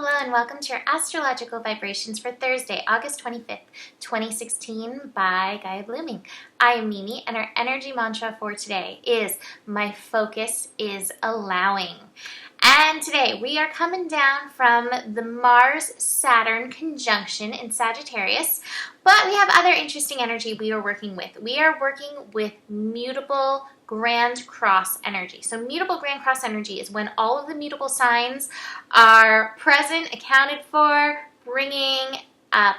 Hello and welcome to your astrological vibrations for Thursday, August 25th, 2016 by Gaia Blooming. I am Mimi and our energy mantra for today is my focus is allowing. And today we are coming down from the Mars-Saturn conjunction in Sagittarius, but we have other interesting energy we are working with. We are working with mutable Grand Cross energy. So mutable Grand Cross energy is when all of the mutable signs are present, accounted for, bringing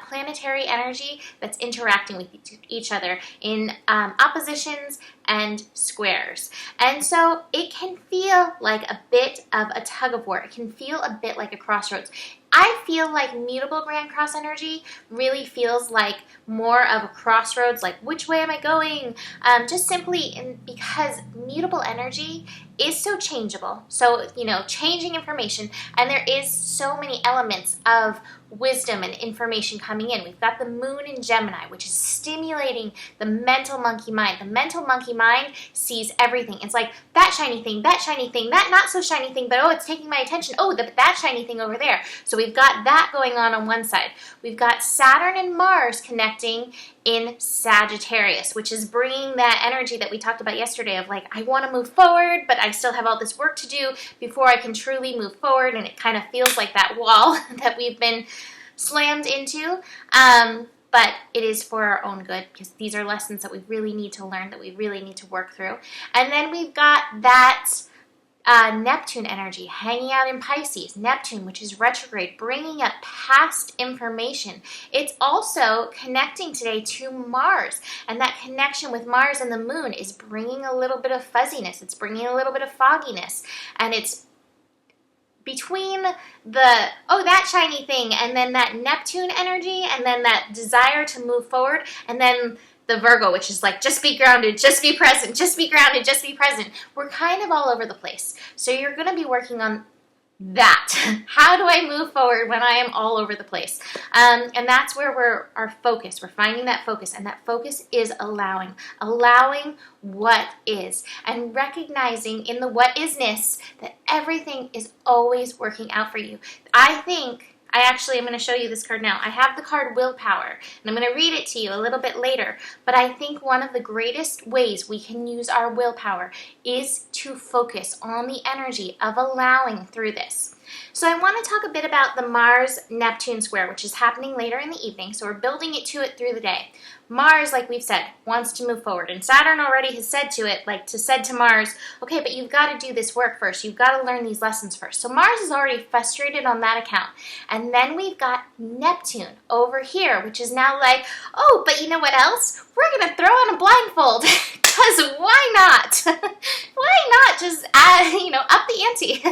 planetary energy that's interacting with each other in oppositions and squares. And so it can feel like a bit of a tug of war. It can feel a bit like a crossroads. I feel like mutable Grand Cross energy really feels like more of a crossroads, like which way am I going? Just simply because mutable energy is so changeable. So, changing information, and there is so many elements of wisdom and information coming in. We've got the moon in Gemini, which is stimulating the mental monkey mind. The mental monkey mind sees everything. It's like that shiny thing, that not so shiny thing, but it's taking my attention. Oh, that shiny thing over there. So we've got that going on one side. We've got Saturn and Mars connecting in Sagittarius, which is bringing that energy that we talked about yesterday of like, I want to move forward, but I still have all this work to do before I can truly move forward. And it kind of feels like that wall that we've been slammed into. But it is for our own good because these are lessons that we really need to learn, that we really need to work through. And then we've got that Neptune energy hanging out in Pisces. Neptune, which is retrograde, bringing up past information. It's also connecting today to Mars. And that connection with Mars and the moon is bringing a little bit of fuzziness. It's bringing a little bit of fogginess. And it's between that shiny thing and then that Neptune energy and then that desire to move forward and then the Virgo, which is like, just be grounded, just be present, just be grounded, just be present. We're kind of all over the place. So you're going to be working on that. How do I move forward when I am all over the place? And that's where our focus. We're finding that focus, and that focus is allowing what is, and recognizing in the what isness that everything is always working out for you. I'm going to show you this card now. I have the card Willpower, and I'm going to read it to you a little bit later, but I think one of the greatest ways we can use our willpower is to focus on the energy of allowing through this. So I want to talk a bit about the Mars-Neptune square, which is happening later in the evening, so we're building it to it through the day. Mars, like we've said, wants to move forward, and Saturn already has said to Mars, okay, but you've got to do this work first. You've got to learn these lessons first. So Mars is already frustrated on that account. And then we've got Neptune over here, which is now like, oh, but you know what else? We're going to throw on a blindfold, because why not? Why not just up the ante?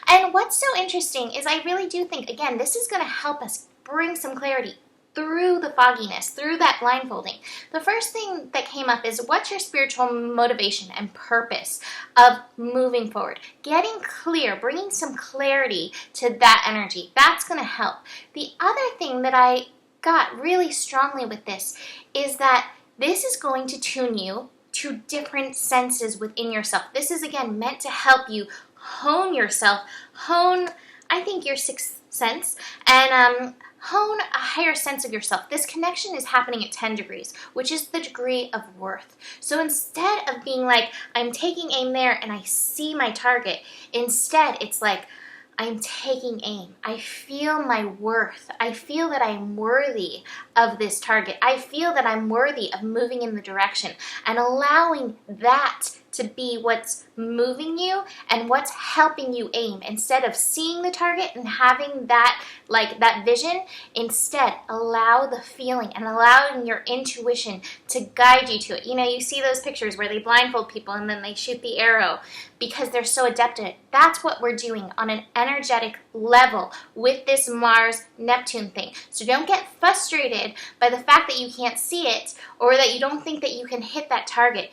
And what's so interesting is I really do think, again, this is going to help us bring some clarity through the fogginess, through that blindfolding. The first thing that came up is, what's your spiritual motivation and purpose of moving forward? Getting clear, bringing some clarity to that energy. That's going to help. The other thing that I got really strongly with this is that this is going to tune you to different senses within yourself. This is, again, meant to help you hone yourself, I think, your sixth sense, and hone a higher sense of yourself. This connection is happening at 10 degrees, which is the degree of worth. So instead of being like, I'm taking aim there and I see my target, instead it's like, I'm taking aim. I feel my worth. I feel that I'm worthy of this target. I feel that I'm worthy of moving in the direction, and allowing that to be what's moving you and what's helping you aim. Instead of seeing the target and having that vision, instead allow the feeling and allowing your intuition to guide you to it. You see those pictures where they blindfold people and then they shoot the arrow because they're so adept at it. That's what we're doing on an energetic level with this Mars-Neptune thing. So don't get frustrated by the fact that you can't see it or that you don't think that you can hit that target.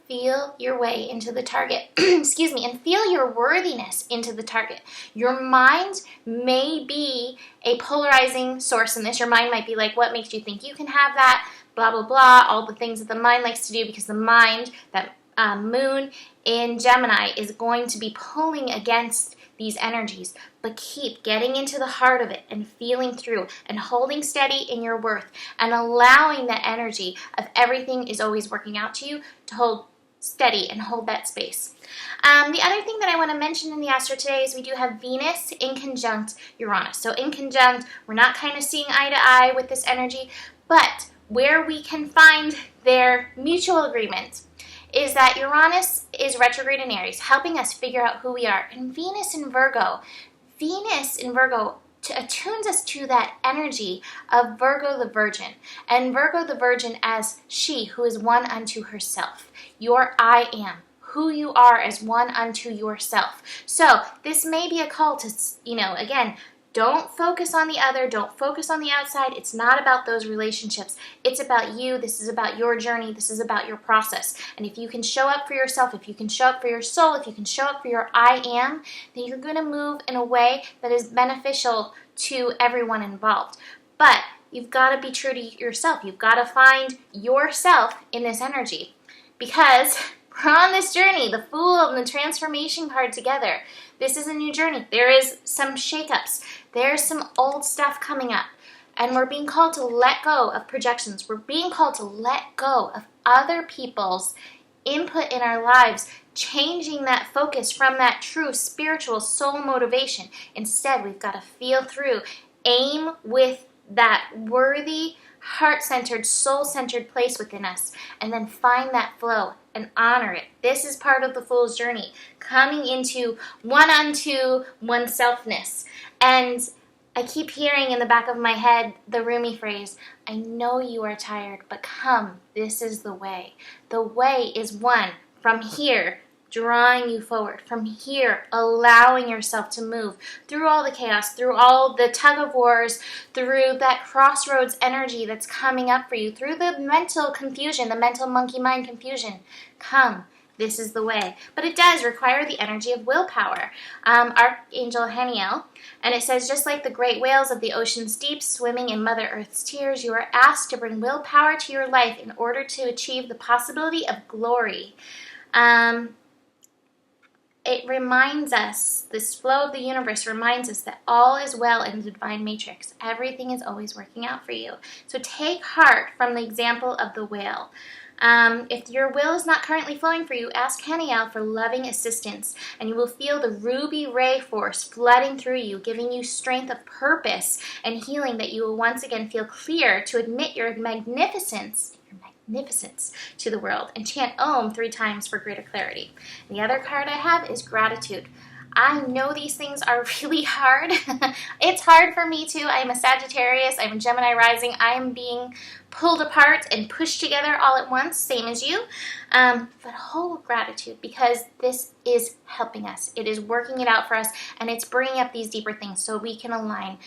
Feel your way into the target, excuse me, and feel your worthiness into the target. Your mind may be a polarizing source in this. Your mind might be like, what makes you think you can have that? Blah, blah, blah, all the things that the mind likes to do, because the mind, that moon in Gemini, is going to be pulling against these energies, but keep getting into the heart of it and feeling through and holding steady in your worth and allowing that energy of everything is always working out to you to hold steady and hold that space. The other thing that I want to mention in the astro today is we do have Venus in conjunct Uranus. So in conjunct, we're not kind of seeing eye to eye with this energy, but where we can find their mutual agreement is that Uranus is retrograde in Aries, helping us figure out who we are. And Venus in Virgo attunes us to that energy of Virgo the Virgin. And Virgo the Virgin as she who is one unto herself. Your I am. Who you are as one unto yourself. So this may be a call to, again, don't focus on the other. Don't focus on the outside. It's not about those relationships. It's about you. This is about your journey. This is about your process. And if you can show up for yourself, if you can show up for your soul, if you can show up for your I am, then you're going to move in a way that is beneficial to everyone involved. But you've got to be true to yourself. You've got to find yourself in this energy because we're on this journey, the Fool and the Transformation card together. This is a new journey. There is some shakeups. There's some old stuff coming up. And we're being called to let go of projections. We're being called to let go of other people's input in our lives, changing that focus from that true spiritual soul motivation. Instead, we've got to feel through, aim with that worthy, heart-centered, soul-centered place within us, and then find that flow and honor it. This is part of the Fool's journey, coming into one unto oneselfness. And I keep hearing in the back of my head the Rumi phrase, I know you are tired, but come, this is the way. The way is one from here, drawing you forward. From here, allowing yourself to move through all the chaos, through all the tug of wars, through that crossroads energy that's coming up for you, through the mental confusion, the mental monkey mind confusion. Come, this is the way. But it does require the energy of willpower. Archangel Haniel, and it says, just like the great whales of the ocean's deep swimming in Mother Earth's tears, you are asked to bring willpower to your life in order to achieve the possibility of glory. It reminds us, this flow of the universe reminds us that all is well in the divine matrix. Everything is always working out for you. So take heart from the example of the whale. If your will is not currently flowing for you, ask Haniel for loving assistance, and you will feel the ruby ray force flooding through you, giving you strength of purpose and healing that you will once again feel clear to admit your magnificence to the world, and chant Om 3 times for greater clarity. And the other card I have is gratitude. I know these things are really hard. It's hard for me too. I'm a Sagittarius. I'm a Gemini rising. I am being pulled apart and pushed together all at once, same as you. But hold gratitude because this is helping us. It is working it out for us, and it's bringing up these deeper things so we can align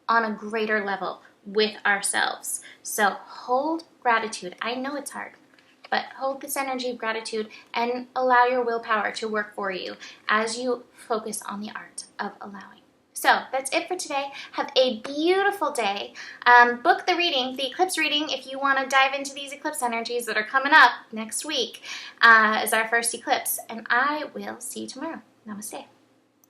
on a greater level with ourselves. So hold gratitude. I know it's hard, but hold this energy of gratitude and allow your willpower to work for you as you focus on the art of allowing. So that's it for today. Have a beautiful day. Book the reading, the eclipse reading, if you want to dive into these eclipse energies that are coming up next week as our first eclipse. And I will see you tomorrow. Namaste.